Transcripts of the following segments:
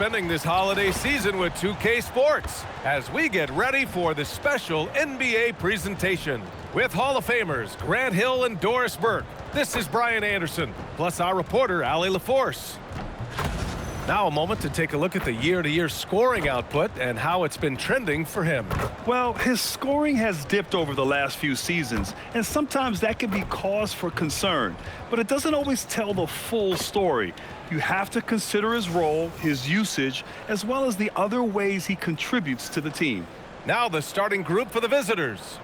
spending this holiday season with 2K Sports as we get ready for the special NBA presentation. With Hall of Famers Grant Hill and Doris Burke, this is Brian Anderson, plus our reporter, Allie LaForce. Now a moment to take a look at the year-to-year scoring output and how it's been trending for him. Well, his scoring has dipped over the last few seasons, and sometimes that can be cause for concern. But it doesn't always tell the full story. You have to consider his role, his usage, as well as the other ways he contributes to the team. Now the starting group for the visitors.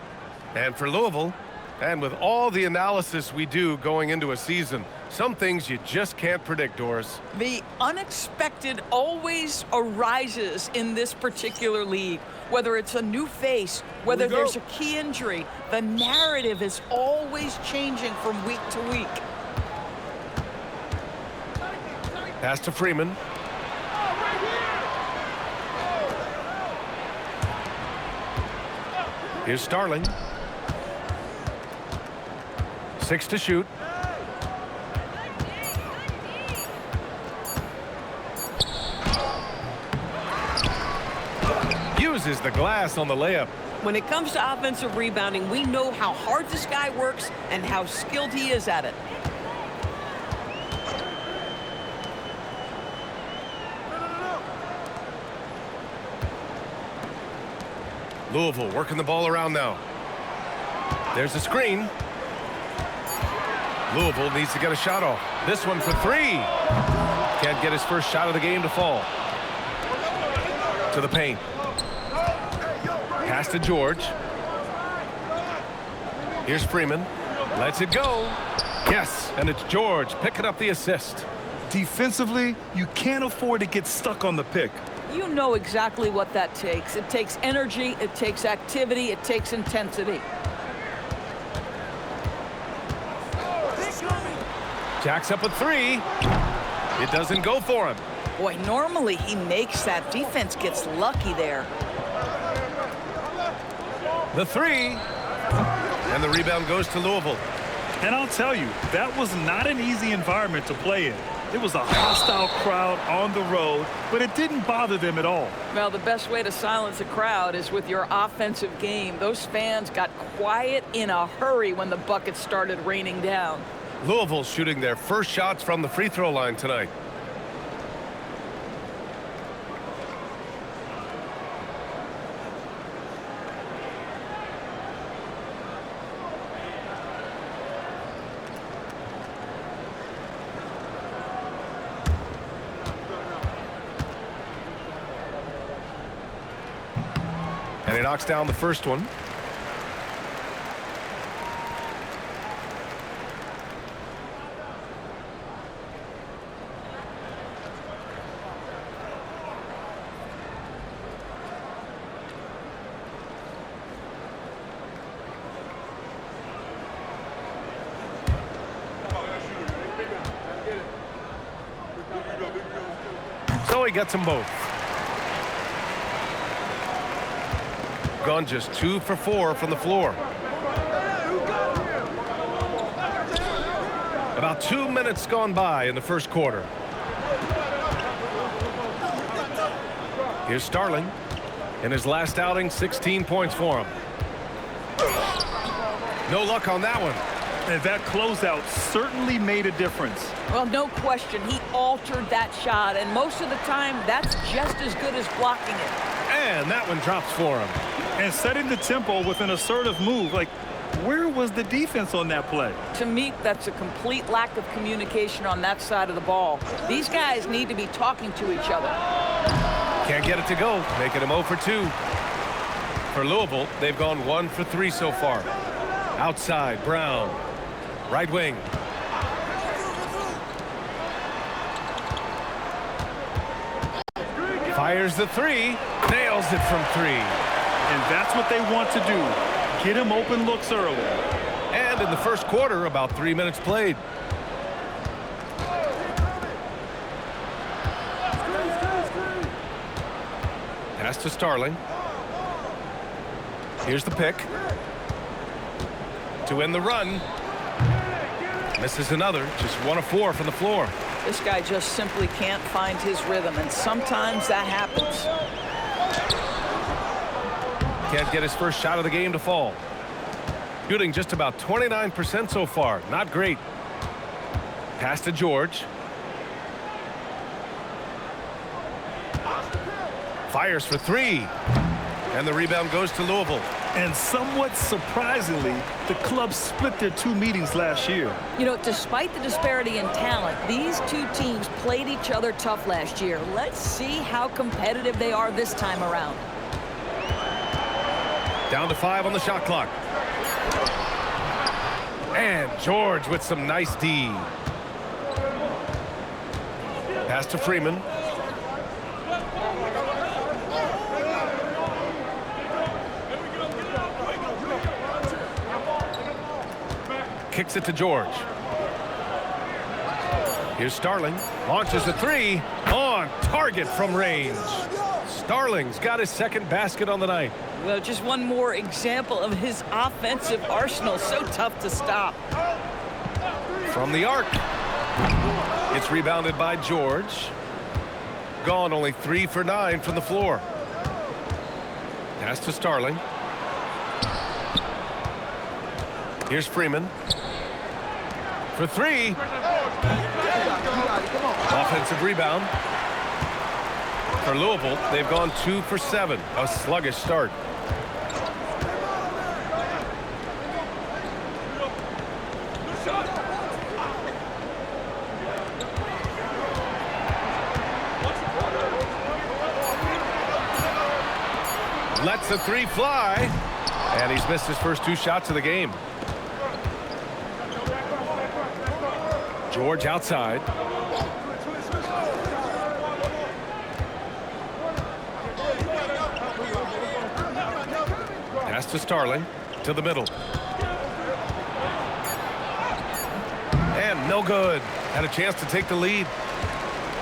And for Louisville, and with all the analysis we do going into a season, some things you just can't predict, Doris. The unexpected always arises in this particular league. Whether it's a new face, whether there's a key injury, the narrative is always changing from week to week. Pass to Freeman. Here's Starling. 6 to shoot. Uses the glass on the layup. When it comes to offensive rebounding, we know how hard this guy works and how skilled he is at it. Louisville working the ball around now. There's a screen. Louisville needs to get a shot off. This one for 3. Can't get his first shot of the game to fall. To the paint. Pass to George. Here's Freeman. Lets it go. Yes, and it's George picking up the assist. Defensively, you can't afford to get stuck on the pick. You know exactly what that takes. It takes energy, it takes activity, it takes intensity. Jacks up a 3. It doesn't go for him. Boy, normally he makes that. Defense gets lucky there. The 3. And the rebound goes to Louisville. And I'll tell you, that was not an easy environment to play in. It was a hostile crowd on the road, but it didn't bother them at all. Well, the best way to silence a crowd is with your offensive game. Those fans got quiet in a hurry when the buckets started raining down. Louisville shooting their first shots from the free throw line tonight. And he knocks down the first one. So he gets them both. Gone just 2 for 4 from the floor. About 2 minutes gone by in the first quarter. Here's Starling. In his last outing, 16 points for him. No luck on that one. And that closeout certainly made a difference. Well, no question, he altered that shot, and most of the time, that's just as good as blocking it. And that one drops for him. And setting the tempo with an assertive move. Like, where was the defense on that play? To me, that's a complete lack of communication on that side of the ball. These guys need to be talking to each other. Can't get it to go, making him 0 for 2. For Louisville, they've gone 1 for 3 so far. Outside, Brown. Right wing. Fires the 3. Nails it from 3. And that's what they want to do. Get him open looks early. And in the first quarter, about 3 minutes played. Pass to Starling. Here's the pick. To end the run. Misses another. Just 1 of 4 from the floor. This guy just simply can't find his rhythm, and sometimes that happens. Can't get his first shot of the game to fall. Shooting just about 29% so far. Not great. Pass to George. Fires for three. And the rebound goes to Louisville. And somewhat surprisingly, the club split their two meetings last year. You know, despite the disparity in talent, these two teams played each other tough last year. Let's see how competitive they are this time around. Down to 5 on the shot clock. And George with some nice D. Pass to Freeman. Kicks it to George. Here's Starling. Launches a three. On target from range. Starling's got his second basket on the night. Well, just one more example of his offensive arsenal. So tough to stop. From the arc. It's rebounded by George. Gone only 3 for 9 from the floor. Pass to Starling. Here's Freeman. For three. Offensive rebound. For Louisville, they've gone 2 for 7. A sluggish start. Lets the three fly. And he's missed his first 2 shots of the game. George outside. Pass to Starling. To the middle. And no good. Had a chance to take the lead.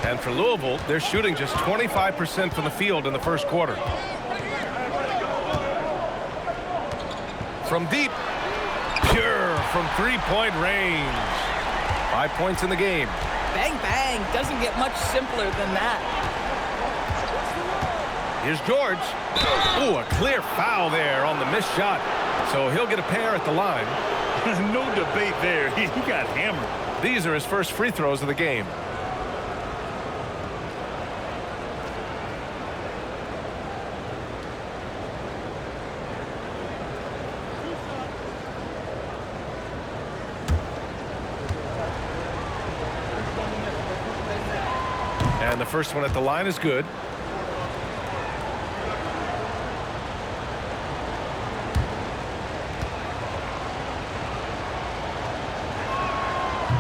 And for Louisville, they're shooting just 25% from the field in the first quarter. From deep. Pure from three-point range. 5 points in the game. Bang, bang. Doesn't get much simpler than that. Here's George. Ooh, a clear foul there on the missed shot. So he'll get a pair at the line. No debate there. He got hammered. These are his first free throws of the game. And the first one at the line is good.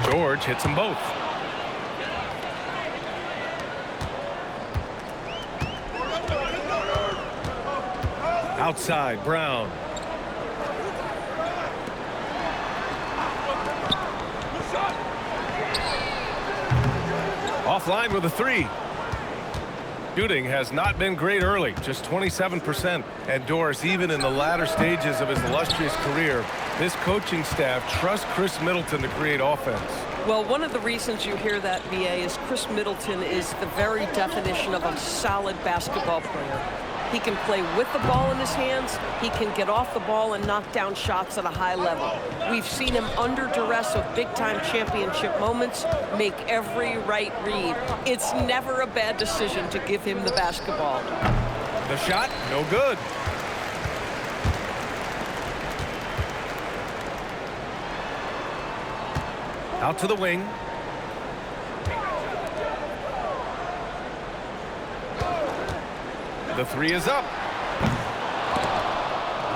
George hits them both. Outside, Brown. Offline with a three. Shooting has not been great early, just 27%. And Doris, even in the latter stages of his illustrious career, this coaching staff trusts Chris Middleton to create offense. Well, one of the reasons you hear that, VA, is Chris Middleton is the very definition of a solid basketball player. He can play with the ball in his hands. He can get off the ball and knock down shots at a high level. We've seen him under duress of big-time championship moments make every right read. It's never a bad decision to give him the basketball. The shot, no good. Out to the wing. The three is up.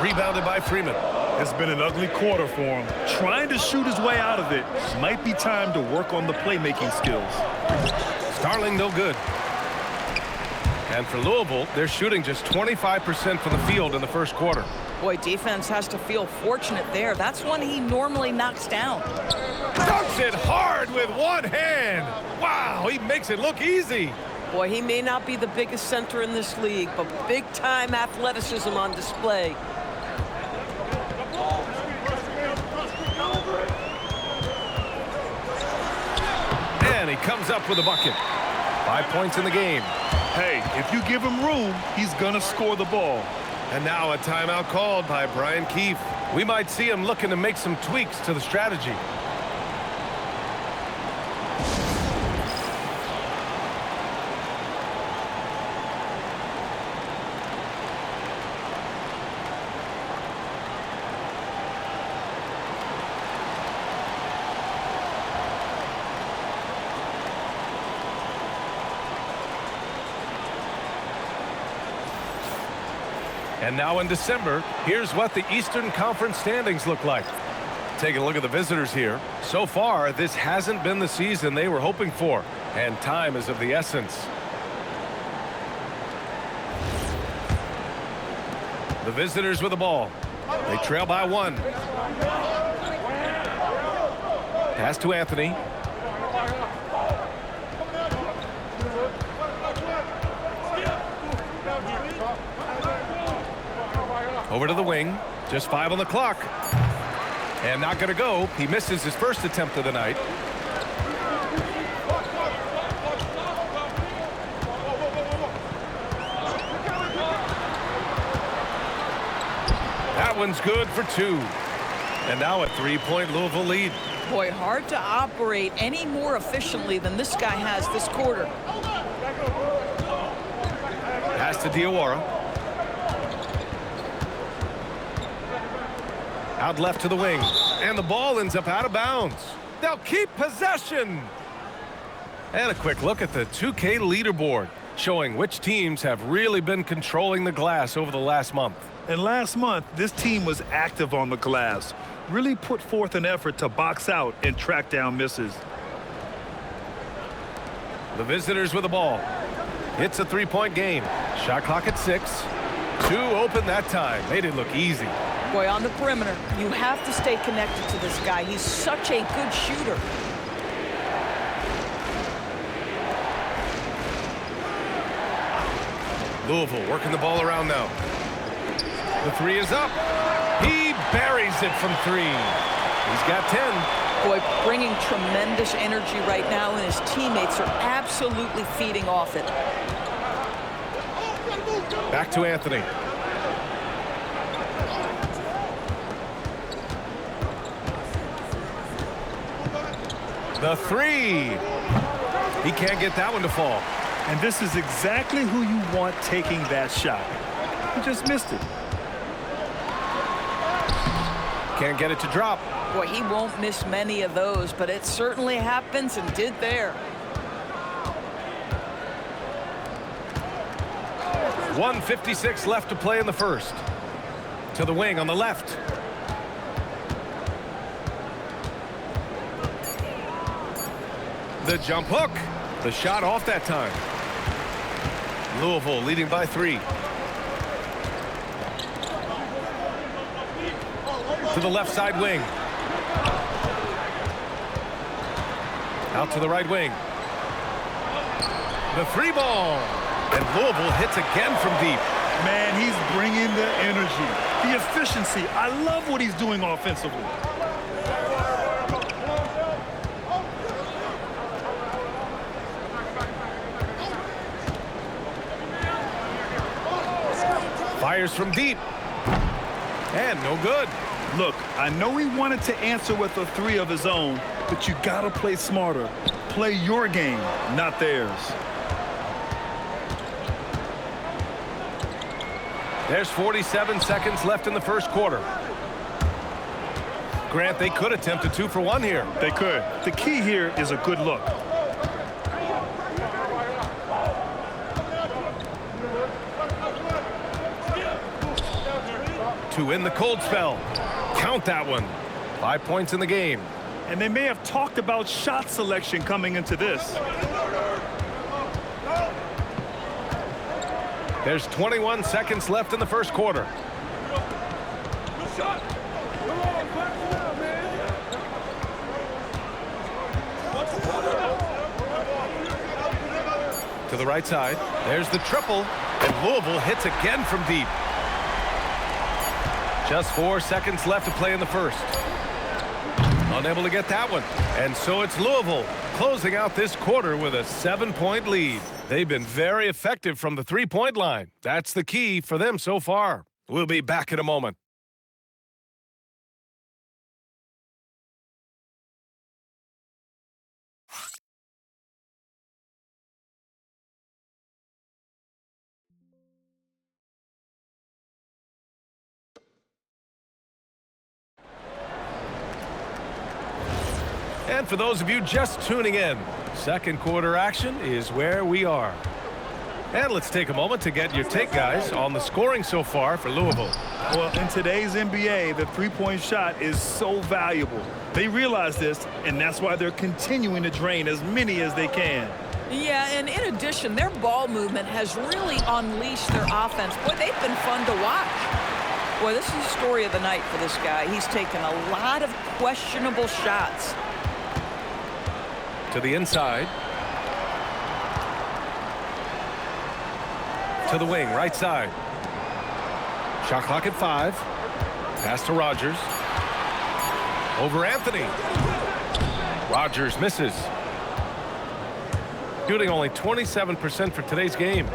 Rebounded by Freeman. It's been an ugly quarter for him. Trying to shoot his way out of it. Might be time to work on the playmaking skills. Starling, no good. And for Louisville, they're shooting just 25% from the field in the first quarter. Boy, defense has to feel fortunate there. That's one he normally knocks down. Dunks it hard with one hand. Wow, he makes it look easy. Boy, he may not be the biggest center in this league, but big-time athleticism on display. And he comes up with a bucket. 5 points in the game. Hey, if you give him room, he's going to score the ball. And now a timeout called by Brian Keefe. We might see him looking to make some tweaks to the strategy. And now in December, here's what the Eastern Conference standings look like. Taking a look at the visitors here. So far, this hasn't been the season they were hoping for, and time is of the essence. The visitors with the ball. They trail by 1. Pass to Anthony. Over to the wing. Just 5 on the clock. And not going to go. He misses his first attempt of the night. That one's good for 2. And now a 3-point Louisville lead. Boy, hard to operate any more efficiently than this guy has this quarter. Pass to Diawara. Out left to the wing. And the ball ends up out of bounds. They'll keep possession. And a quick look at the 2K leaderboard, showing which teams have really been controlling the glass over the last month. And last month, this team was active on the glass. Really put forth an effort to box out and track down misses. The visitors with the ball. It's a 3-point game. Shot clock at 6. 2 open that time. Made it look easy. Boy, on the perimeter, you have to stay connected to this guy. He's such a good shooter. Louisville working the ball around now. The 3 is up. He buries it from 3. He's got 10. Boy, bringing tremendous energy right now, and his teammates are absolutely feeding off it. Back to Anthony. The 3. He can't get that one to fall. And this is exactly who you want taking that shot. He just missed it. Can't get it to drop. Boy, he won't miss many of those, but it certainly happens and did there. 1:56 left to play in the first. To the wing on the left. The jump hook. The shot off that time. Louisville leading by 3. To the left side wing. Out to the right wing. The 3 ball. And Louisville hits again from deep. Man, he's bringing the energy, the efficiency. I love what he's doing offensively. Fires from deep. And no good. Look, I know he wanted to answer with a 3 of his own, but you gotta play smarter. Play your game, not theirs. There's 47 seconds left in the first quarter. Grant, they could attempt a 2 for 1 here. They could. The key here is a good look. To win the cold spell. Count that one. 5 points in the game. And they may have talked about shot selection coming into this. There's 21 seconds left in the first quarter. To the right side. There's the triple. And Louisville hits again from deep. Just 4 seconds left to play in the first. Unable to get that one. And so it's Louisville closing out this quarter with a 7-point lead. They've been very effective from the three-point line. That's the key for them so far. We'll be back in a moment. And for those of you just tuning in, second quarter action is where we are. And let's take a moment to get your take, guys, on the scoring so far for Louisville. Well, in today's NBA, the three-point shot is so valuable. They realize this, and that's why they're continuing to drain as many as they can. Yeah, and in addition, their ball movement has really unleashed their offense. Boy, they've been fun to watch. Boy, this is the story of the night for this guy. He's taken a lot of questionable shots. To the inside. To the wing, right side. Shot clock at 5. Pass to Rogers. Over Anthony. Rogers misses. Shooting only 27% for today's game.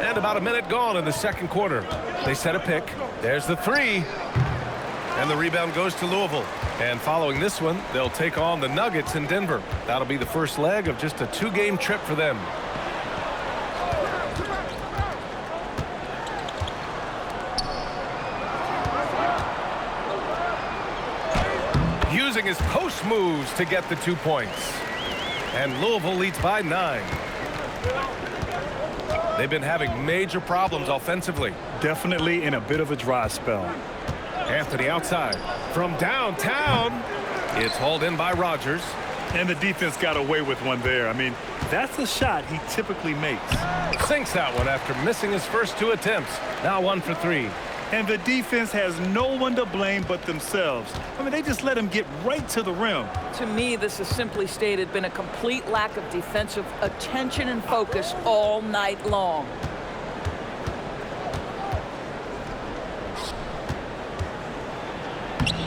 And about a minute gone in the second quarter. They set a pick. There's the three. And the rebound goes to Louisville. And following this one, they'll take on the Nuggets in Denver. That'll be the first leg of just a 2-game trip for them. Using his post moves to get the 2 points. And Louisville leads by 9. They've been having major problems offensively. Definitely in a bit of a dry spell. Anthony outside. From downtown. It's hauled in by Rogers. And the defense got away with one there. I mean, that's a shot he typically makes. Sinks that one after missing his first 2 attempts. Now 1 for 3. And the defense has no one to blame but themselves. I mean, they just let him get right to the rim. To me, this has simply stated been a complete lack of defensive attention and focus all night long.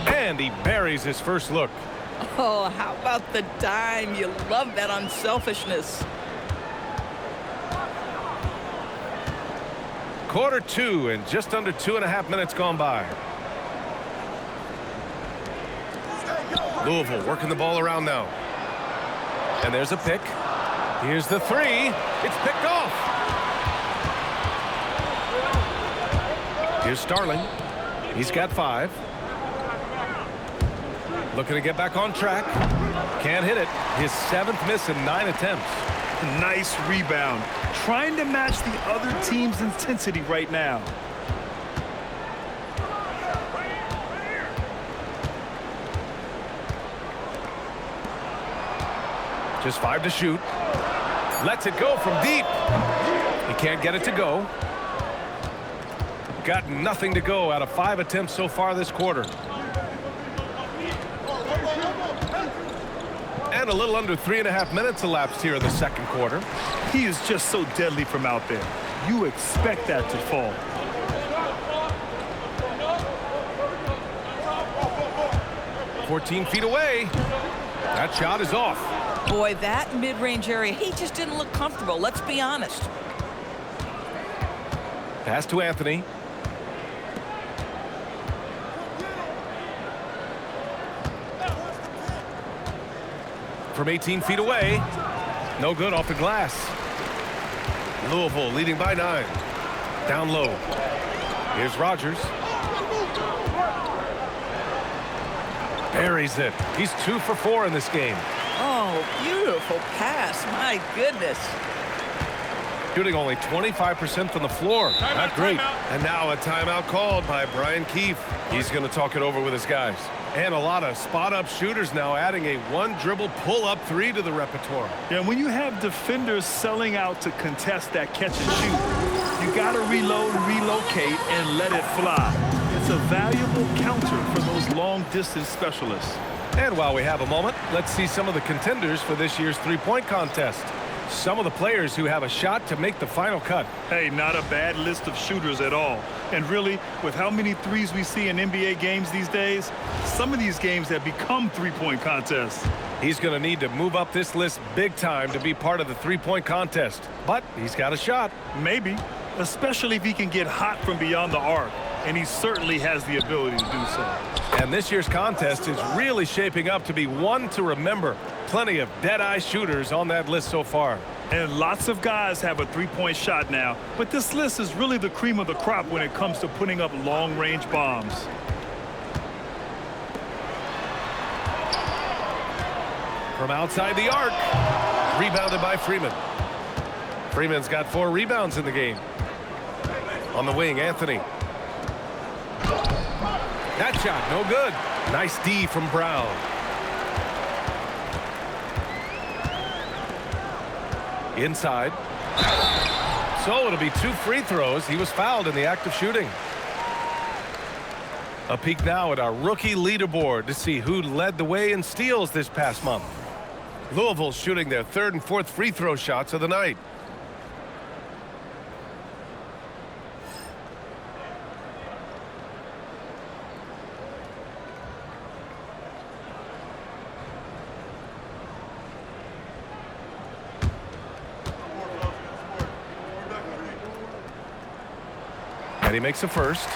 And he buries his first look. Oh, how about the dime? You love that unselfishness. Quarter 2 and just under 2.5 minutes gone by. Louisville working the ball around now. And there's a pick. Here's the three. It's picked off. Here's Starling. He's got 5. Looking to get back on track. Can't hit it. His 7th miss in 9 attempts. Nice rebound. Trying to match the other team's intensity right now. Just 5 to shoot. Lets it go from deep. He can't get it to go. Got nothing to go out of 5 attempts so far this quarter. And a little under 3.5 minutes elapsed here in the second quarter. He is just so deadly from out there. You expect that to fall. "14 feet away. That shot is off. Boy, that mid-range area, he just didn't look comfortable. Let's be honest. Pass to Anthony. From 18 feet away. No good off the glass. Louisville leading by 9. Down low. Here's Rogers. Buries it. He's 2 for 4 in this game. Oh, beautiful pass. My goodness. Shooting only 25% from the floor. Not great. And now a timeout called by Brian Keefe. He's going to talk it over with his guys. And a lot of spot-up shooters now adding a 1-dribble pull-up 3 to the repertoire. Yeah, when you have defenders selling out to contest that catch and shoot, you got to reload, relocate, and let it fly. It's a valuable counter for those long-distance specialists. And while we have a moment, let's see some of the contenders for this year's three-point contest. some of the players who have a shot to make the final cut. Hey, not a bad list of shooters at all. And really, with how many threes we see in NBA games these days, some of these games have become three-point contests. He's going to need to move up this list big time to be part of the three-point contest. But he's got a shot. Maybe, especially if he can get hot from beyond the arc. And he certainly has the ability to do so. And this year's contest is really shaping up to be one to remember. Plenty of dead-eye shooters on that list so far. And lots of guys have a three-point shot now. But this list is really the cream of the crop when it comes to putting up long-range bombs. From outside the arc. Rebounded by Freeman. Freeman's got 4 rebounds in the game. On the wing, Anthony. That shot, no good. Nice D from Brown. Inside. So it'll be 2 free throws. He was fouled in the act of shooting. A peek now at our rookie leaderboard to see who led the way in steals this past month. Louisville's shooting their 3rd and 4th free throw shots of the night. And he makes a first.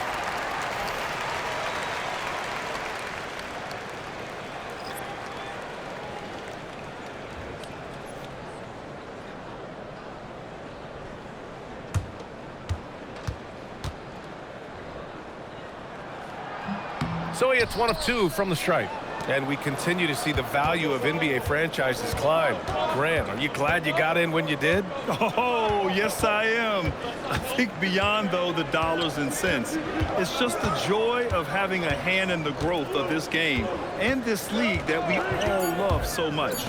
So he hits 1 of 2 from the stripe. And we continue to see the value of NBA franchises climb. Grant, are you glad you got in when you did? Oh, yes, I am. I think beyond, though, the dollars and cents, it's just the joy of having a hand in the growth of this game and this league that we all love so much.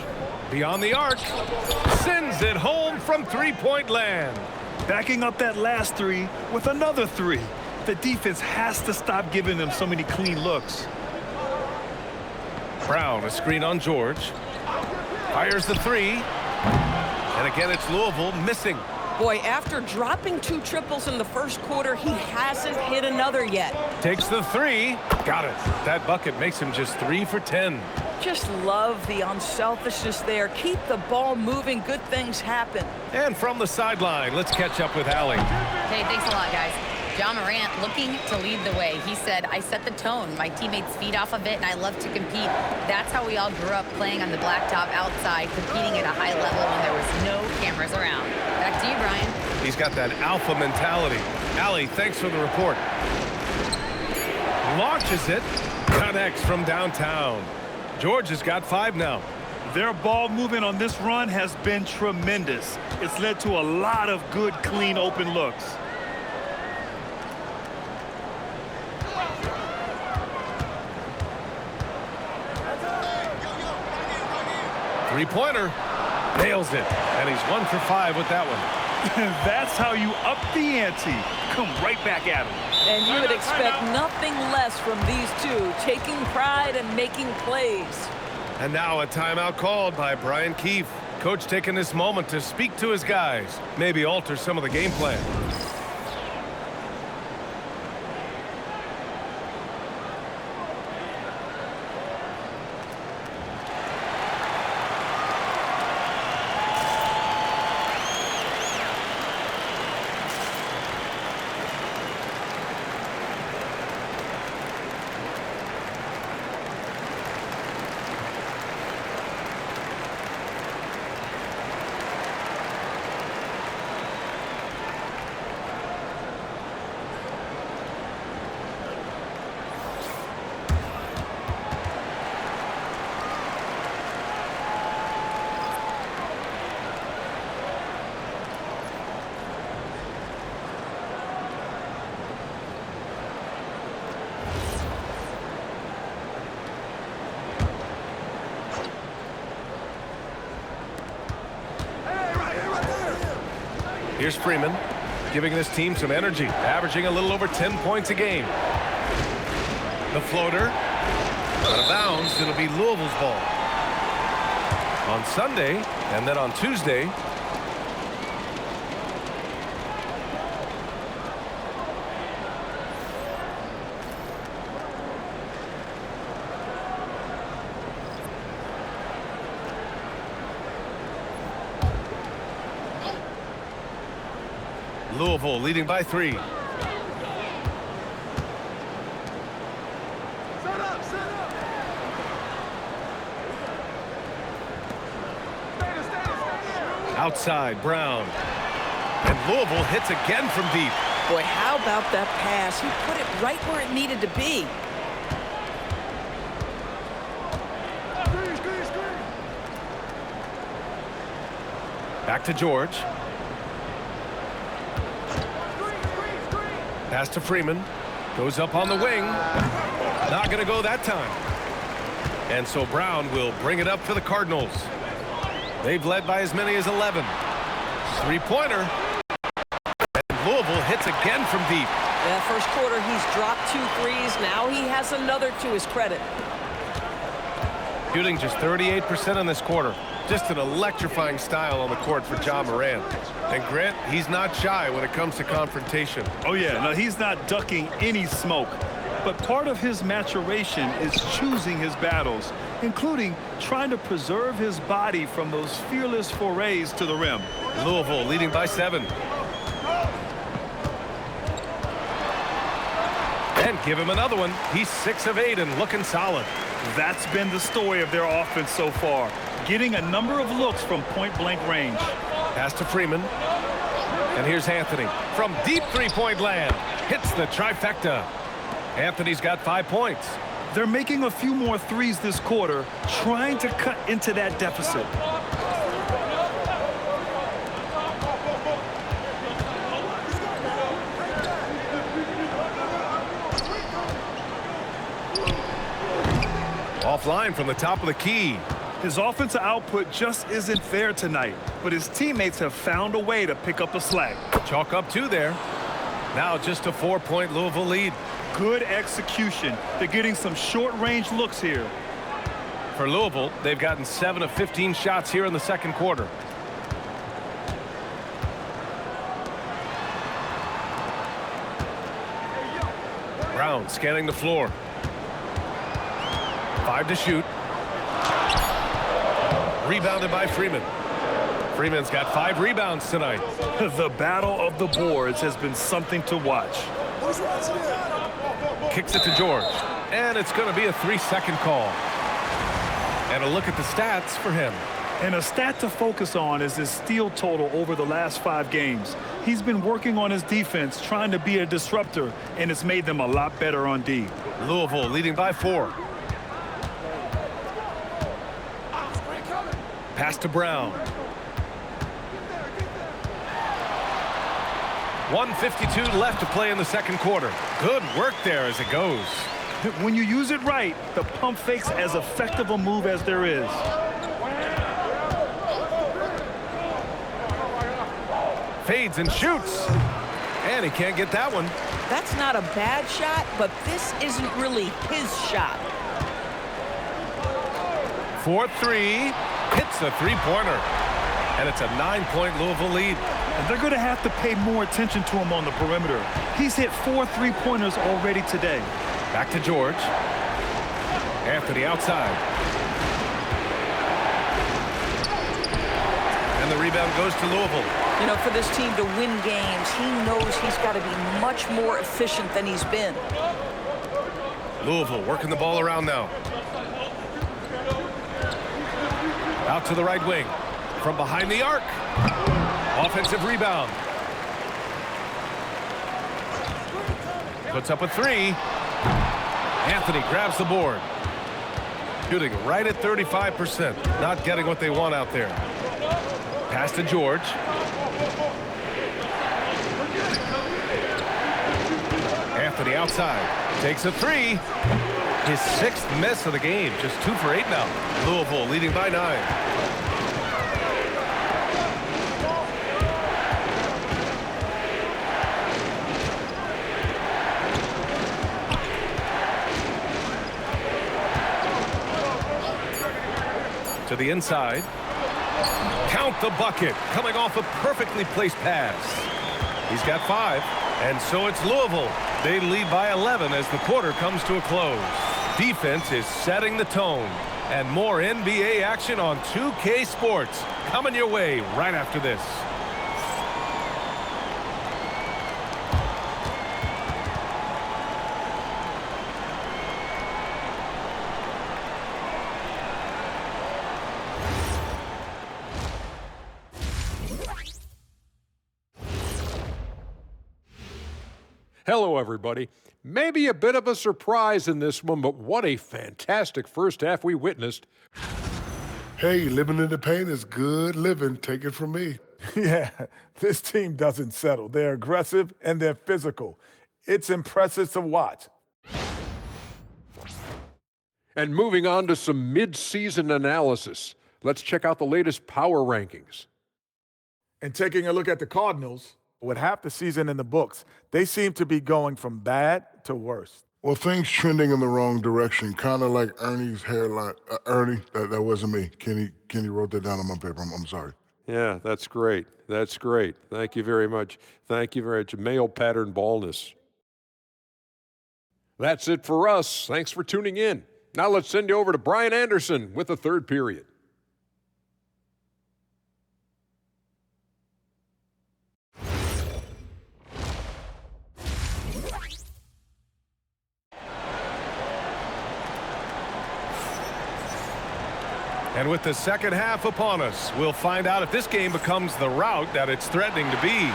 Beyond the arc, sends it home from three-point land. Backing up that last 3 with another 3. The defense has to stop giving them so many clean looks. Brown, a screen on George. Fires the 3. And again, it's Louisville missing. Boy, after dropping 2 triples in the first quarter, he hasn't hit another yet. Takes the 3. Got it. That bucket makes him just 3 for 10. Just love the unselfishness there. Keep the ball moving. Good things happen. And from the sideline, let's catch up with Allie. Hey, thanks a lot, guys. John Morant looking to lead the way. He said, I set the tone. My teammates feed off of it, and I love to compete. That's how we all grew up, playing on the blacktop outside, competing at a high level when there was no cameras around. Back to you, Brian. He's got that alpha mentality. Allie, thanks for the report. Launches it. Connects from downtown. George has got 5 now. Their ball movement on this run has been tremendous. It's led to a lot of good, clean, open looks. Three-pointer. Nails it. And he's 1 for 5 with that one. That's how you up the ante. Come right back at him. And you would expect nothing less from these two, taking pride and making plays. And now a timeout called by Brian Keefe. Coach taking this moment to speak to his guys, maybe alter some of the game plan. Here's Freeman, giving this team some energy, averaging a little over 10 points a game. The floater, out of bounds, it'll be Louisville's ball. On Sunday, and then on Tuesday, Louisville leading by 3. Outside, Brown. And Louisville hits again from deep. Boy, how about that pass? He put it right where it needed to be. Back to George. Pass to Freeman. Goes up on the wing. Not going to go that time. And so Brown will bring it up for the Cardinals. They've led by as many as 11. Three-pointer. And Louisville hits again from deep. Yeah, first quarter, he's dropped 2 threes. Now he has another to his credit. Shooting just 38% in this quarter. Just an electrifying style on the court for Ja Morant. And Grant, he's not shy when it comes to confrontation. Oh, yeah. No, he's not ducking any smoke. But part of his maturation is choosing his battles, including trying to preserve his body from those fearless forays to the rim. Louisville leading by 7. And give him another one. He's 6 of 8 and looking solid. That's been the story of their offense so far, getting a number of looks from point-blank range. Pass to Freeman. And here's Anthony from deep three-point land. Hits the trifecta. Anthony's got 5 points. They're making a few more threes this quarter, trying to cut into that deficit. Offline from the top of the key. His offensive output just isn't there tonight, but his teammates have found a way to pick up the slack. Chalk up 2 there. Now just a 4-point Louisville lead. Good execution. They're getting some short-range looks here. For Louisville, they've gotten 7 of 15 shots here in the second quarter. Brown scanning the floor. 5 to shoot. Rebounded by Freeman. Freeman's got 5 rebounds tonight. The battle of the boards has been something to watch. Kicks it to George. And it's going to be a 3-second call. And a look at the stats for him. And a stat to focus on is his steal total over the last 5 games. He's been working on his defense, trying to be a disruptor, and it's made them a lot better on D. Louisville leading by 4. Pass to Brown. 1:52 left to play in the second quarter. Good work there as it goes. When you use it right, the pump fake's as effective a move as there is. Fades and shoots. And he can't get that one. That's not a bad shot, but this isn't really his shot. 4-3. Hits a 3-pointer. And it's a 9-point Louisville lead. And they're going to have to pay more attention to him on the perimeter. He's hit 4 3-pointers already today. Back to George. Anthony outside. And the rebound goes to Louisville. You know, for this team to win games, he knows he's got to be much more efficient than he's been. Louisville working the ball around now. Out to the right wing. From behind the arc. Offensive rebound. Puts up a 3. Anthony grabs the board. Shooting right at 35%. Not getting what they want out there. Pass to George. Anthony outside. Takes a 3. His 6th miss of the game. Just 2 for 8 now. Louisville leading by 9. To the inside. Count the bucket. Coming off a perfectly placed pass. He's got 5. And so it's Louisville. They lead by 11 as the quarter comes to a close. Defense is setting the tone. And more NBA action on 2K Sports. Coming your way right after this. Hello, everybody. Maybe a bit of a surprise in this one, but what a fantastic first half we witnessed. Hey, living in the paint is good living. Take it from me. Yeah, this team doesn't settle. They're aggressive and they're physical. It's impressive to watch. And moving on to some mid-season analysis. Let's check out the latest power rankings. And taking a look at the Cardinals, with half the season in the books, they seem to be going from bad to worse. Well, things trending in the wrong direction, kind of like Ernie's hairline. Ernie, that wasn't me. Kenny wrote that down on my paper. I'm sorry. Yeah, that's great. That's great. Thank you very much. Thank you very much. Male pattern baldness. That's it for us. Thanks for tuning in. Now let's send you over to Brian Anderson with the third period. And with the second half upon us, we'll find out if this game becomes the rout that it's threatening to be.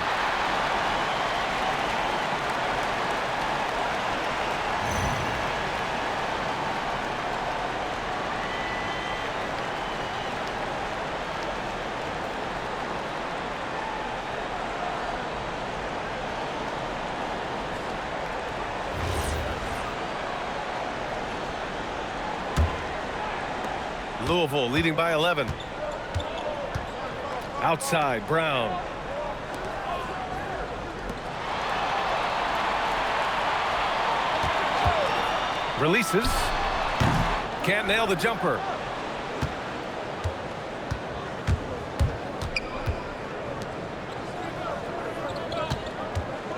Louisville leading by 11. Outside, Brown. Releases. Can't nail the jumper.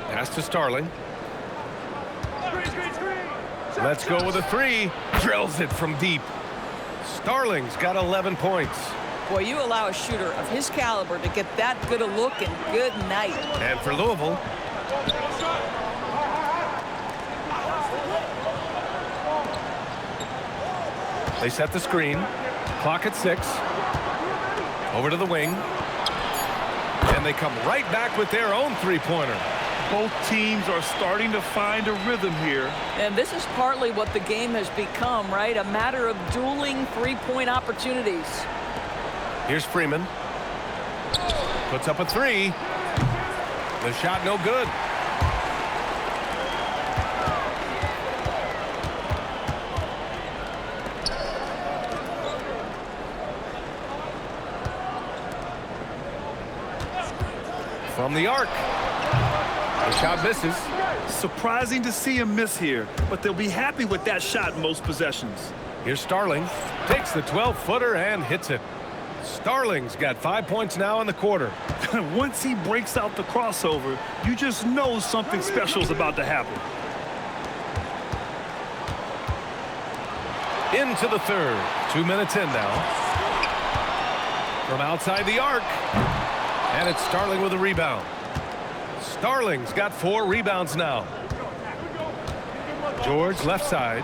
Pass to Starling. Let's go with a three. Drills it from deep. Starling's got 11 points. Boy, you allow a shooter of his caliber to get that good a look, and good night. And for Louisville, they set the screen. Clock at 6. Over to the wing. And they come right back with their own three-pointer. Both teams are starting to find a rhythm here. And this is partly what the game has become, right? A matter of dueling three-point opportunities. Here's Freeman. Puts up a three. The shot no good. From the arc. The shot misses. Surprising to see him miss here, but they'll be happy with that shot most possessions. Here's Starling. Takes the 12-footer and hits it. Starling's got 5 points now in the quarter. Once he breaks out the crossover, you just know something special is about to happen. Into the third. 2 minutes in now. From outside the arc. And it's Starling with a rebound. Starling's got 4 rebounds now. George left side.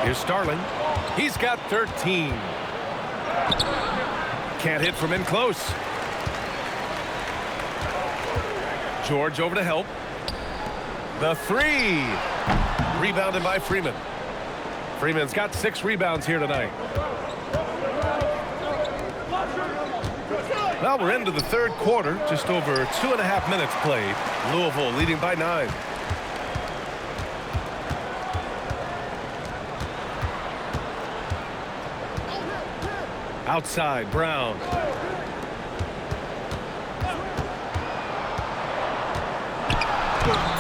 Here's Starling. He's got 13. Can't hit from in close. George over to help. The three. Rebounded by Freeman. Freeman's got 6 rebounds here tonight. Well, we're into the third quarter, just over 2.5 minutes played. Louisville leading by 9. Outside, Brown.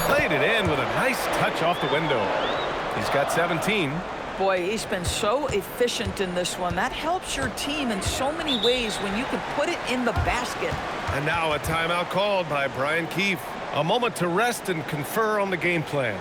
Played it in with a nice touch off the window. He's got 17. Boy, he's been so efficient in this one. That helps your team in so many ways when you can put it in the basket. And now a timeout called by Brian Keefe. A moment to rest and confer on the game plan.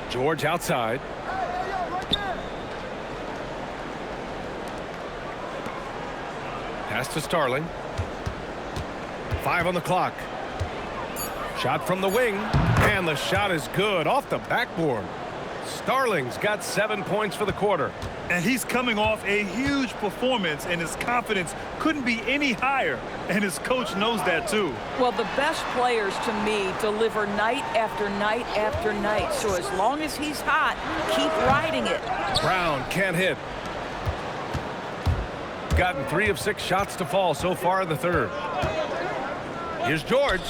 George outside. Pass to Starling. 5 on the clock. Shot from the wing, and the shot is good off the backboard. Starling's got 7 points for the quarter. And he's coming off a huge performance, and his confidence couldn't be any higher. And his coach knows that, too. Well, the best players, to me, deliver night after night after night. So as long as he's hot, keep riding it. Brown can't hit. Gotten 3 of 6 shots to fall so far in the third. Here's George.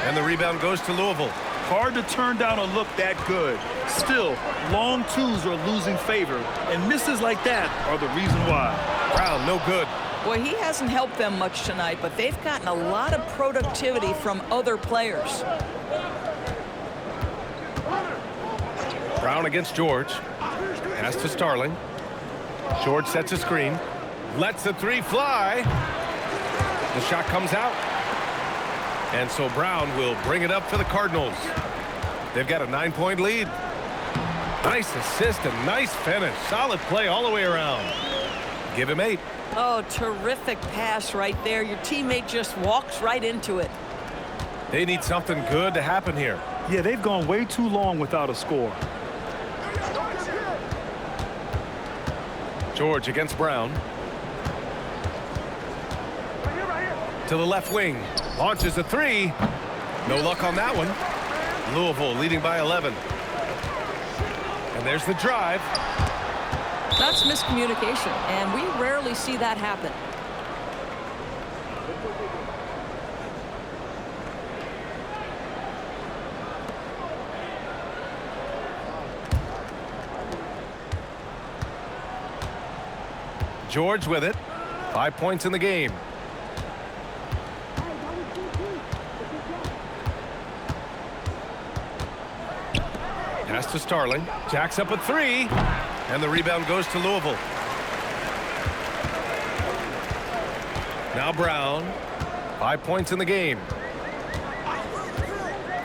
And the rebound goes to Louisville. Hard to turn down a look that good. Still, long twos are losing favor, and misses like that are the reason why. Brown, no good. Boy, he hasn't helped them much tonight, but they've gotten a lot of productivity from other players. Brown against George. Pass to Starling. George sets a screen. Lets the 3 fly. The shot comes out. And so Brown will bring it up for the Cardinals. They've got a 9-point lead. Nice assist and nice finish. Solid play all the way around. Give him 8. Oh, terrific pass right there. Your teammate just walks right into it. They need something good to happen here. Yeah, they've gone way too long without a score. George against Brown. To the left wing. Launches a 3. No luck on that one. Louisville leading by 11. And there's the drive. That's miscommunication, and we rarely see that happen. George with it. 5 points in the game. Pass to Starling. Jacks up a 3. And the rebound goes to Louisville. Now Brown. 5 points in the game.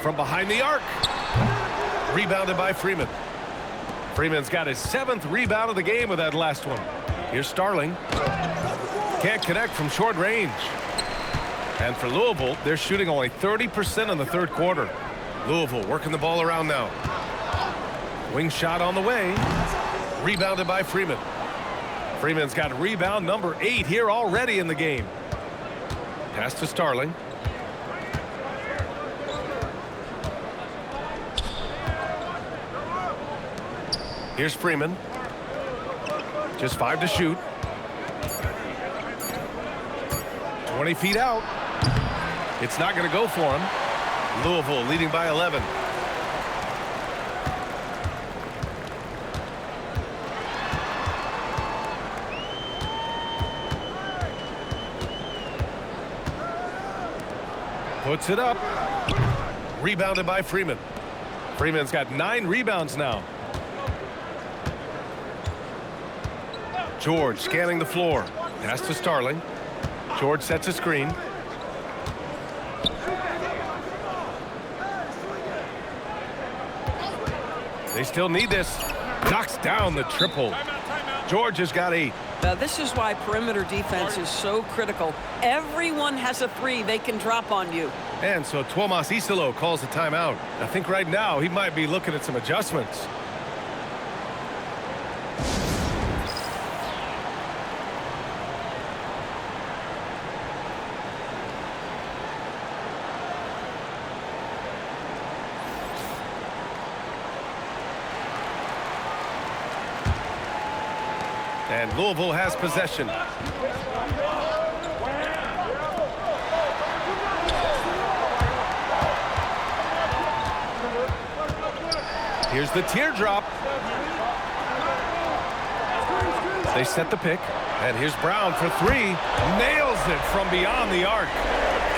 From behind the arc. Rebounded by Freeman. Freeman's got his 7th rebound of the game with that last one. Here's Starling. Can't connect from short range. And for Louisville, they're shooting only 30% in the third quarter. Louisville working the ball around now. Wing shot on the way. Rebounded by Freeman. Freeman's got rebound number 8 here already in the game. Pass to Starling. Here's Freeman. Just 5 to shoot. 20 feet out. It's not going to go for him. Louisville leading by 11. Puts it up. Rebounded by Freeman. Freeman's got 9 rebounds now. George scanning the floor. Pass to Starling. George sets a screen. They still need this. Knocks down the triple. George has got 8. This is why perimeter defense is so critical. Everyone has a 3 they can drop on you. And so Tuomas Isalo calls the timeout. I think right now he might be looking at some adjustments. And Louisville has possession. Here's the teardrop. They set the pick. And here's Brown for 3. Nails it from beyond the arc.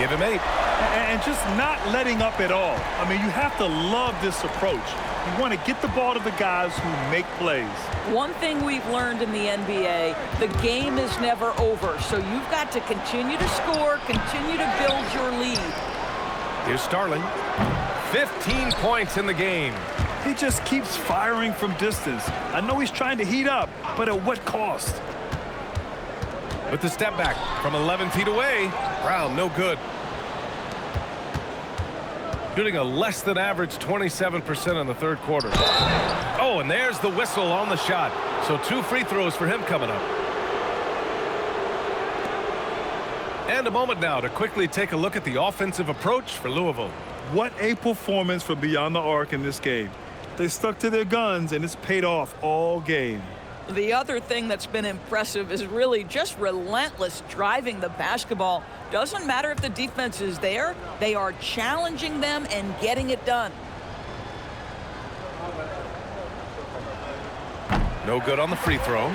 Give him 8. And just not letting up at all. I mean, you have to love this approach. You want to get the ball to the guys who make plays. One thing we've learned in the NBA, the game is never over. So you've got to continue to score, continue to build your lead. Here's Starling. 15 points in the game. He just keeps firing from distance. I know he's trying to heat up, but at what cost? With the step back from 11 feet away, Brown, no good. Shooting a less than average 27% in the third quarter. Oh, and there's the whistle on the shot. So 2 free throws for him coming up. And a moment now to quickly take a look at the offensive approach for Louisville. What a performance from beyond the arc in this game. They stuck to their guns, and it's paid off all game. The other thing that's been impressive is really just relentless driving the basketball. Doesn't matter if the defense is there, they are challenging them and getting it done. No good on the free throw.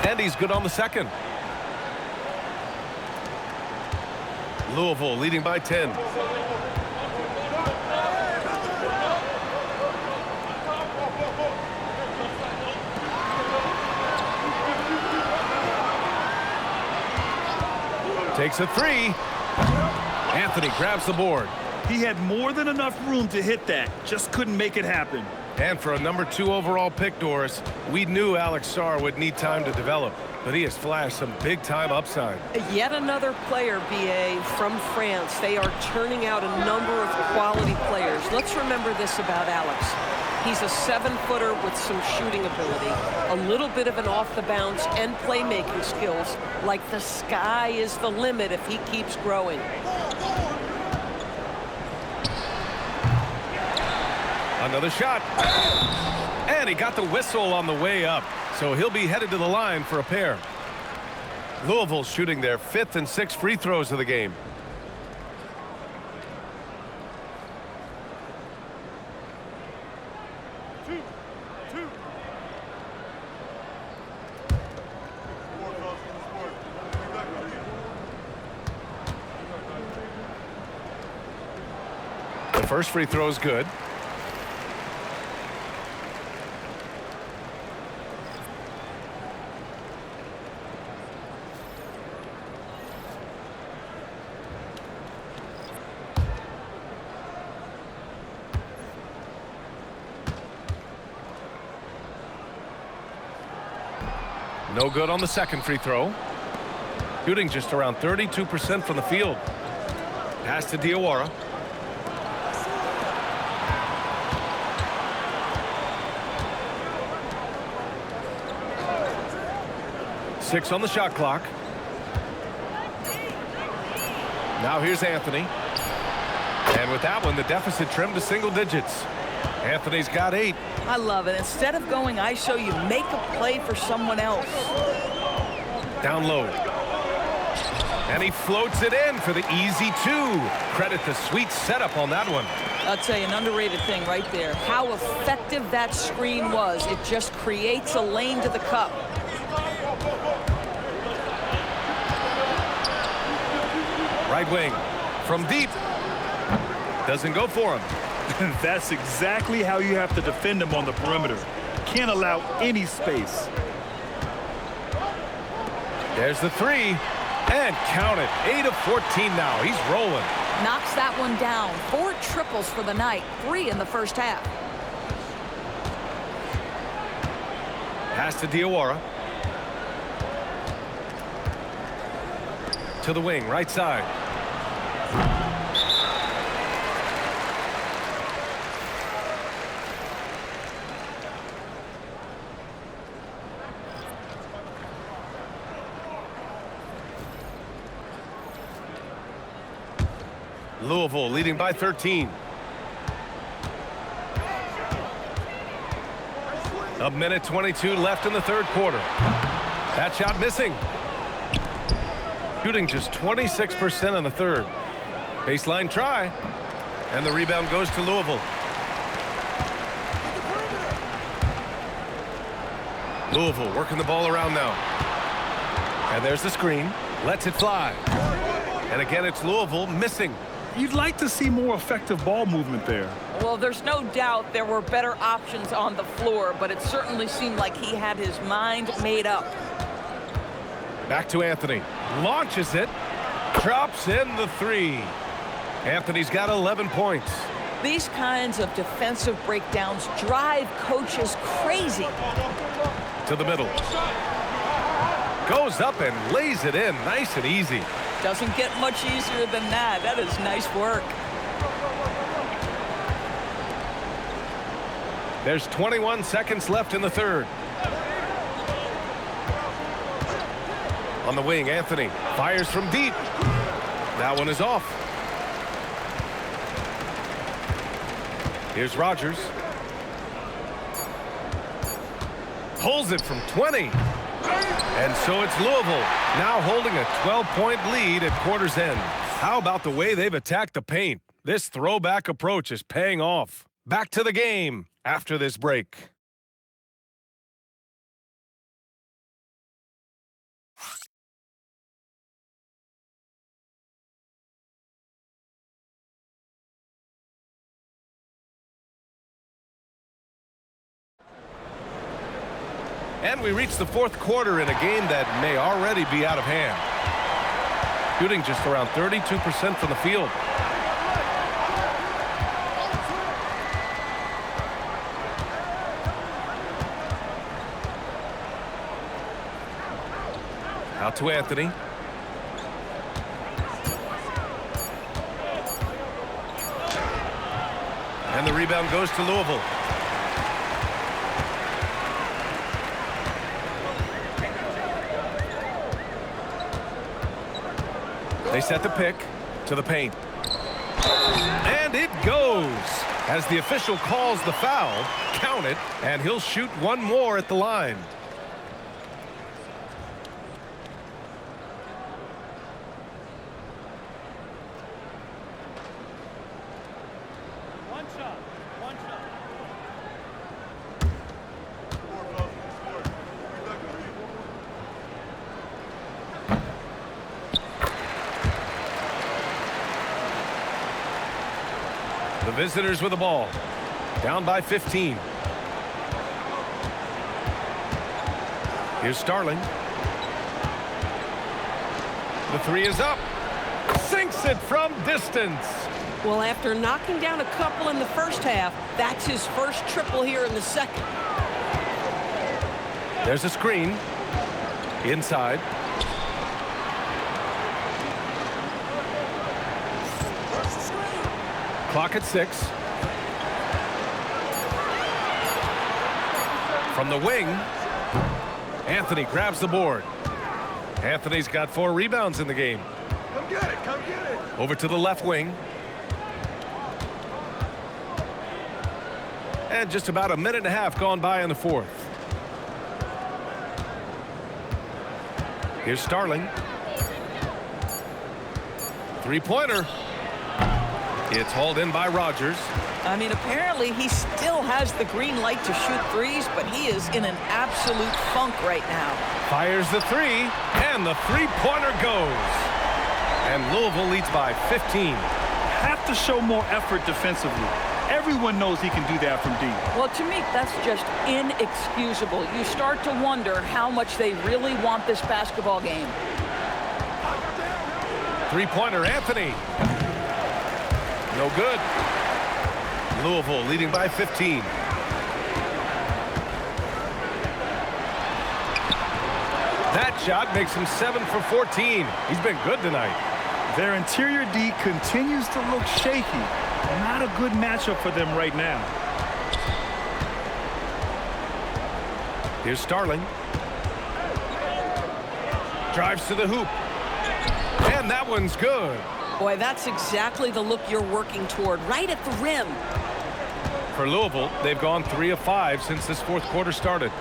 And he's good on the second. Louisville leading by 10. Takes a 3. Anthony grabs the board. He had more than enough room to hit that, just couldn't make it happen. And for a number 2 overall pick, Doris, we knew Alex Sarr would need time to develop, but he has flashed some big-time upside. Yet another player, BA, from France. They are turning out a number of quality players. Let's remember this about Alex. He's a 7-footer with some shooting ability, a little bit of an off-the-bounce and playmaking skills. Like the sky is the limit if he keeps growing. Another shot. And he got the whistle on the way up, so he'll be headed to the line for a pair. Louisville shooting their 5th and 6th free throws of the game. The first free throw is good. No good on the second free throw. Shooting just around 32% from the field. Pass to Diawara. Six on the shot clock. Now here's Anthony. And with that one, the deficit trimmed to single digits. Anthony's got 8. I love it. Instead of going ISO, you make a play for someone else. Down low. And he floats it in for the easy 2. Credit the sweet setup on that one. I'll tell you, an underrated thing right there. How effective that screen was. It just creates a lane to the cup. Right wing. From deep. Doesn't go for him. That's exactly how you have to defend him on the perimeter. Can't allow any space. There's the 3. And count it. 8 of 14 now. He's rolling. Knocks that one down. 4 triples for the night. 3 in the first half. Pass to Diawara. To the wing, right side. Louisville leading by 13. A minute 22 left in the third quarter. That shot missing. Shooting just 26% in the third. Baseline try. And the rebound goes to Louisville. Louisville working the ball around now. And there's the screen. Lets it fly. And again, it's Louisville missing. You'd like to see more effective ball movement there. Well, there's no doubt there were better options on the floor, but it certainly seemed like he had his mind made up. Back to Anthony. Launches it. Drops in the three. Anthony's got 11 points. These kinds of defensive breakdowns drive coaches crazy. To the middle. Goes up and lays it in nice and easy. Doesn't get much easier than that. That is nice work. There's 21 seconds left in the third. On the wing, Anthony fires from deep. That one is off. Here's Rogers. Pulls it from 20. And so it's Louisville now holding a 12-point lead at quarter's end. How about the way they've attacked the paint? This throwback approach is paying off. Back to the game after this break. And we reach the fourth quarter in a game that may already be out of hand. Shooting just around 32% from the field. Out to Anthony. And the rebound goes to Louisville. They set the pick to the paint. And it goes. As the official calls the foul, count it, and he'll shoot one more at the line. The visitors with the ball. Down by 15. Here's Starling. The three is up. Sinks it from distance. Well, after knocking down a couple in the first half, that's his first triple here in the second. There's a screen. Inside. Clock at 6. From the wing, Anthony grabs the board. Anthony's got 4 rebounds in the game. Come get it, come get it. Over to the left wing. And just about a minute and a half gone by in the fourth. Here's Starling. Three-pointer. It's hauled in by Rogers. I mean, apparently he still has the green light to shoot threes, but he is in an absolute funk right now. Fires the three, and the three-pointer goes. And Louisville leads by 15. Have to show more effort defensively. Everyone knows he can do that from deep. Well, to me, that's just inexcusable. You start to wonder how much they really want this basketball game. Three-pointer, Anthony. No good. Louisville leading by 15. That shot makes him 7 for 14. He's been good tonight. Their interior D continues to look shaky. Not a good matchup for them right now. Here's Starling. Drives to the hoop. And that one's good. Boy, that's exactly the look you're working toward, right at the rim. For Louisville, they've gone 3 of 5 since this fourth quarter started.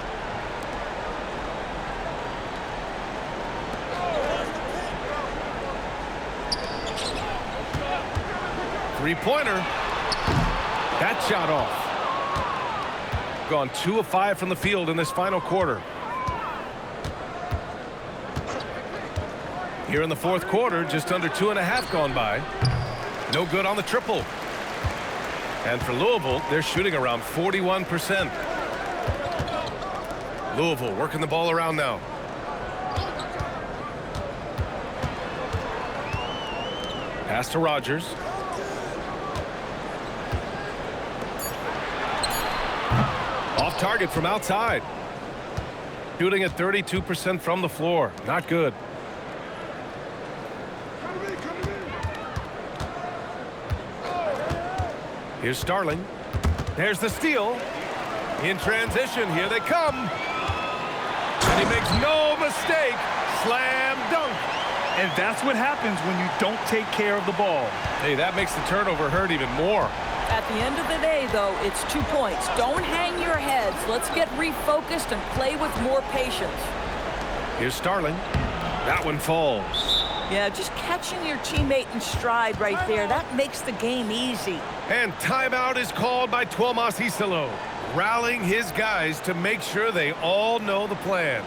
Three-pointer. That shot off. Gone 2 of 5 from the field in this final quarter. Here in the fourth quarter, just under 2.5 gone by. No good on the triple. And for Louisville, they're shooting around 41%. Louisville working the ball around now. Pass to Rogers. Off target from outside. Shooting at 32% from the floor. Not good. Here's Starling. There's the steal. In transition, here they come. And he makes no mistake. Slam dunk. And that's what happens when you don't take care of the ball. Hey, that makes the turnover hurt even more. At the end of the day, though, it's 2 points. Don't hang your heads. Let's get refocused and play with more patience. Here's Starling. That one falls. Yeah, just catching your teammate in stride right there, that makes the game easy. And timeout is called by Tuomas Isalo, rallying his guys to make sure they all know the plan.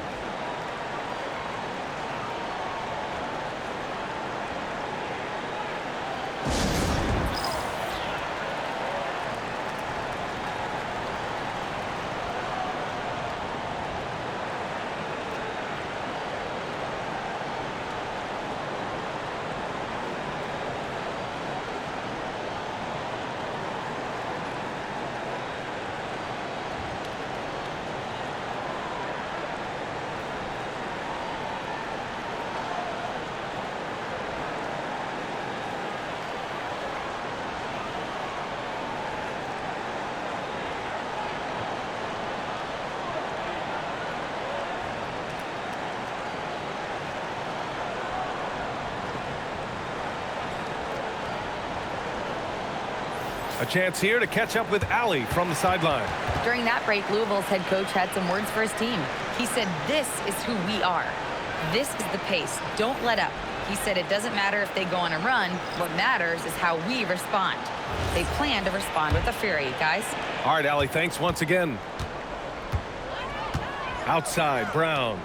A chance here to catch up with Allie from the sideline. During that break, Louisville's head coach had some words for his team. He said, "This is who we are. This is the pace. Don't let up." He said it doesn't matter if they go on a run. What matters is how we respond. They plan to respond with a fury, guys. All right, Allie, thanks once again. Outside, Brown.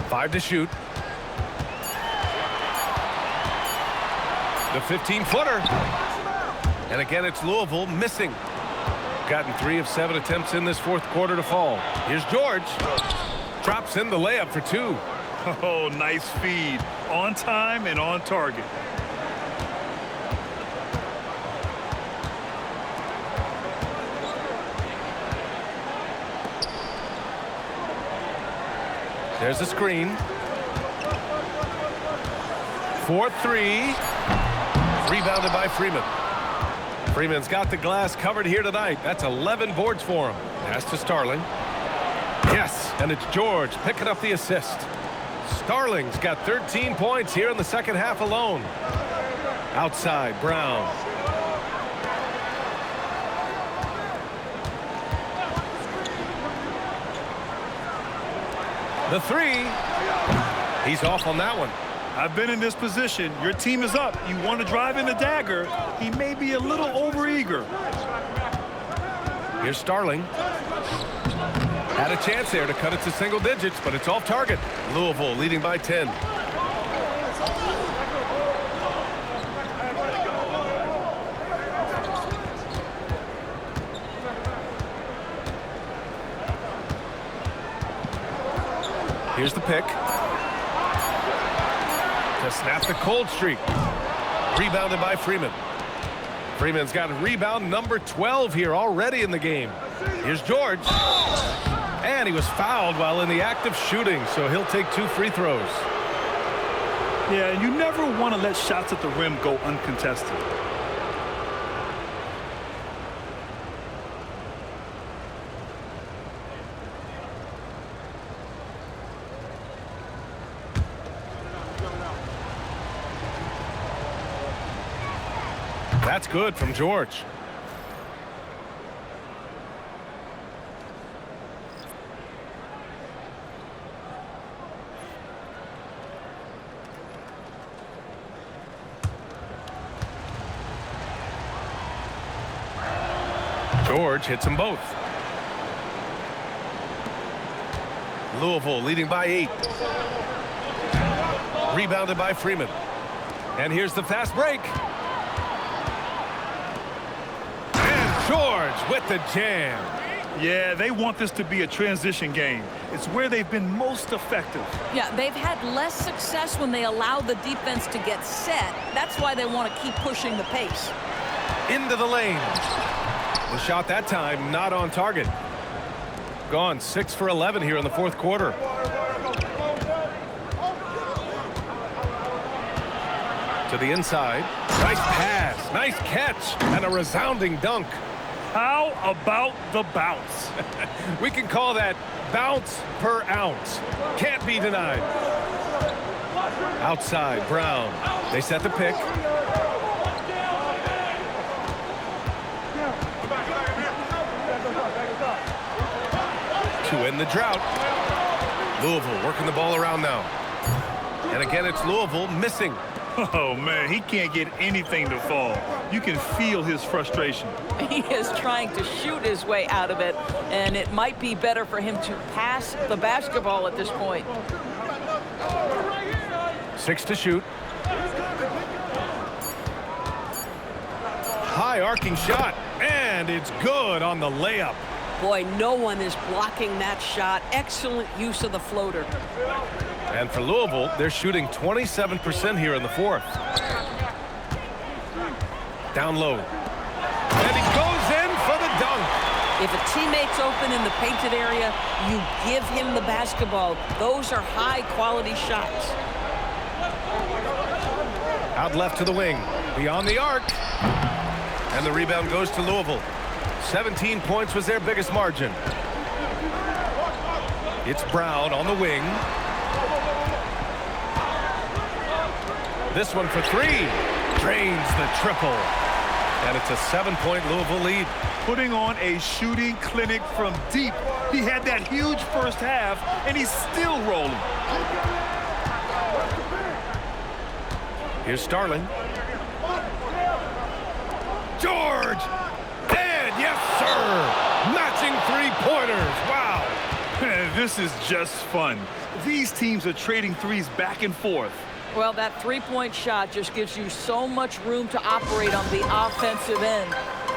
Five to shoot. The 15-footer. And again, it's Louisville missing. Gotten 3 of 7 attempts in this fourth quarter to fall. Here's George. Drops in the layup for 2. Oh, nice feed. On time and on target. There's a screen. 4-3. Rebounded by Freeman. Freeman's got the glass covered here tonight. That's 11 boards for him. Pass to Starling. Yes, and it's George picking up the assist. Starling's got 13 points here in the second half alone. Outside, Brown. The 3. He's off on that one. I've been in this position. Your team is up. You want to drive in the dagger. He may be a little overeager. Here's Starling. Had a chance there to cut it to single digits, but it's off target. Louisville leading by 10. Here's the pick. To snap the cold streak. Rebounded by Freeman. Freeman's got rebound number 12 here already in the game. Here's George. And he was fouled while in the act of shooting, so he'll take 2 free throws. Yeah, you never want to let shots at the rim go uncontested. That's good from George. George hits them both. Louisville leading by 8. Rebounded by Freeman. And here's the fast break. And George with the jam. Yeah, they want this to be a transition game. It's where they've been most effective. Yeah, they've had less success when they allow the defense to get set. That's why they want to keep pushing the pace. Into the lane. The shot that time not on target. Gone 6 for 11 here in the fourth quarter. To the inside. Nice pass, nice catch, and a resounding dunk. How about the bounce? We can call that bounce per ounce. Can't be denied. Outside, Brown. They set the pick. To end the drought. Louisville working the ball around now. And again, it's Louisville missing. Oh, man, he can't get anything to fall. You can feel his frustration. He is trying to shoot his way out of it, and it might be better for him to pass the basketball at this point. 6 to shoot. High arcing shot, and it's good on the layup. Boy, no one is blocking that shot. Excellent use of the floater. And for Louisville, they're shooting 27% here in the fourth. Down low. And he goes in for the dunk. If a teammate's open in the painted area, you give him the basketball. Those are high-quality shots. Out left to the wing. Beyond the arc. And the rebound goes to Louisville. 17 points was their biggest margin. It's Brown on the wing. This one for 3. Drains the triple. And it's a 7-point Louisville lead. Putting on a shooting clinic from deep. He had that huge first half, and he's still rolling. Here's Starling. George! And yes, sir! Matching three-pointers. Wow! This is just fun. These teams are trading threes back and forth. Well, that three-point shot just gives you so much room to operate on the offensive end.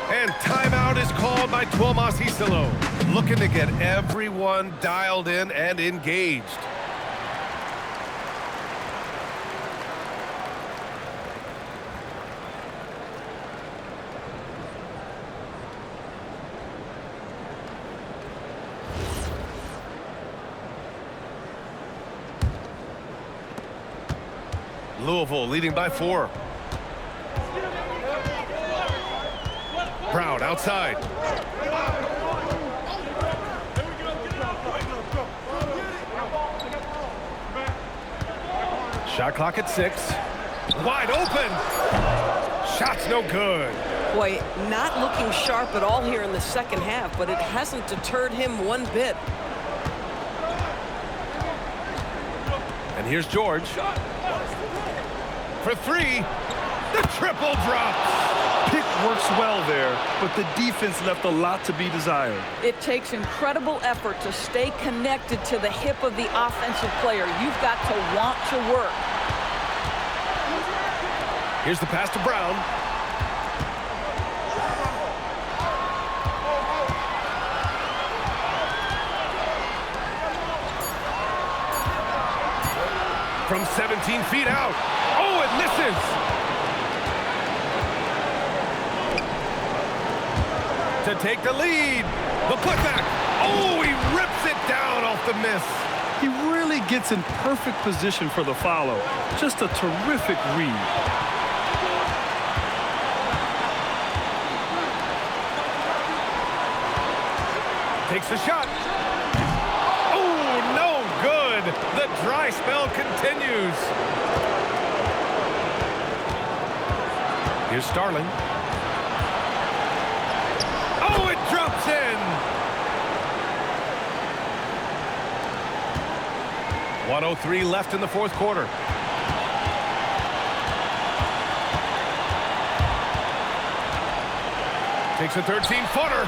And timeout is called by Tuomas Hisalo, looking to get everyone dialed in and engaged. Louisville leading by 4. Brown outside. Shot clock at 6. Wide open. Shot's no good. Boy, not looking sharp at all here in the second half, but it hasn't deterred him one bit. And here's George. For 3. The triple drops. Pick works well there, but the defense left a lot to be desired. It takes incredible effort to stay connected to the hip of the offensive player. You've got to want to work. Here's the pass to Brown. From 17 feet out. Oh, it misses. To take the lead. The putback. Oh, he rips it down off the miss. He really gets in perfect position for the follow. Just a terrific read. Takes the shot. Oh, no good. The dry spell continues. Here's Starling. Oh, it drops in. 1:03 left in the fourth quarter. Takes a 13-footer.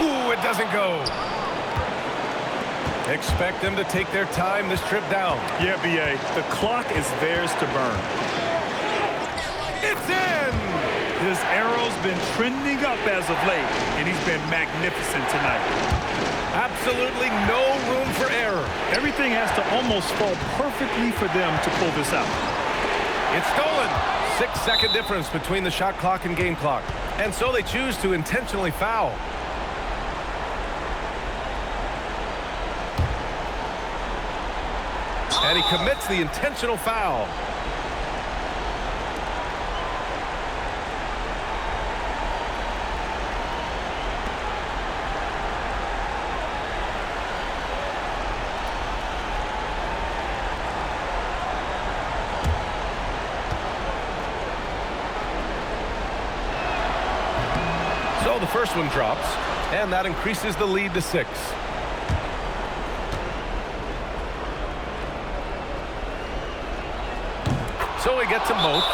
Ooh, it doesn't go. Expect them to take their time this trip down. Yeah, B.A., the clock is theirs to burn. It's in! His arrow's been trending up as of late, and he's been magnificent tonight. Absolutely no room for error. Everything has to almost fall perfectly for them to pull this out. It's stolen. 6-second difference between the shot clock and game clock. And so they choose to intentionally foul. And he commits the intentional foul. So the first one drops, and that increases the lead to 6. So he gets them both,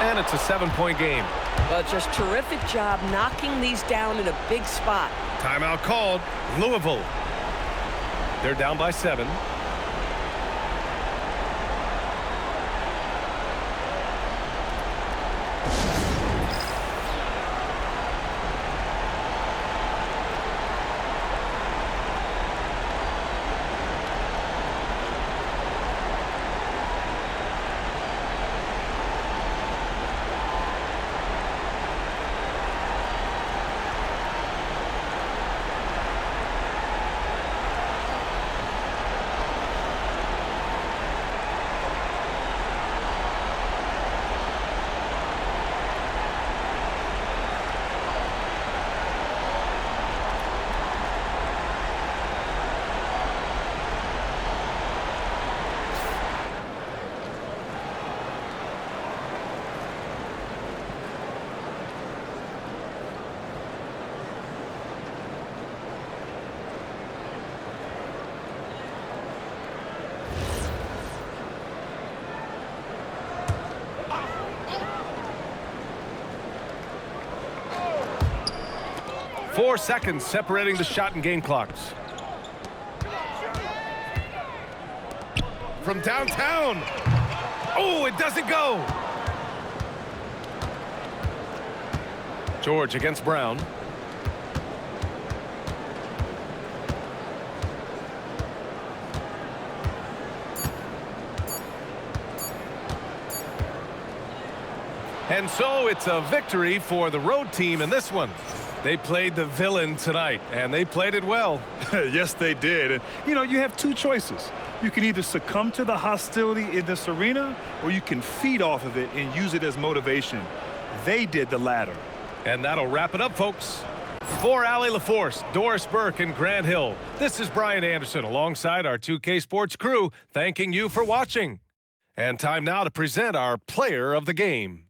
and it's a 7-point game. Well, just terrific job knocking these down in a big spot. Timeout called. Louisville. They're down by 7. Four seconds separating the shot and game clocks. From downtown. Oh, it doesn't go. George against Brown. And so it's a victory for the road team in this one. They played the villain tonight, and they played it well. Yes, they did. And, you know, you have two choices. You can either succumb to the hostility in this arena, or you can feed off of it and use it as motivation. They did the latter. And that'll wrap it up, folks. For Allie LaForce, Doris Burke, and Grant Hill, this is Brian Anderson alongside our 2K Sports crew, thanking you for watching. And time now to present our player of the game.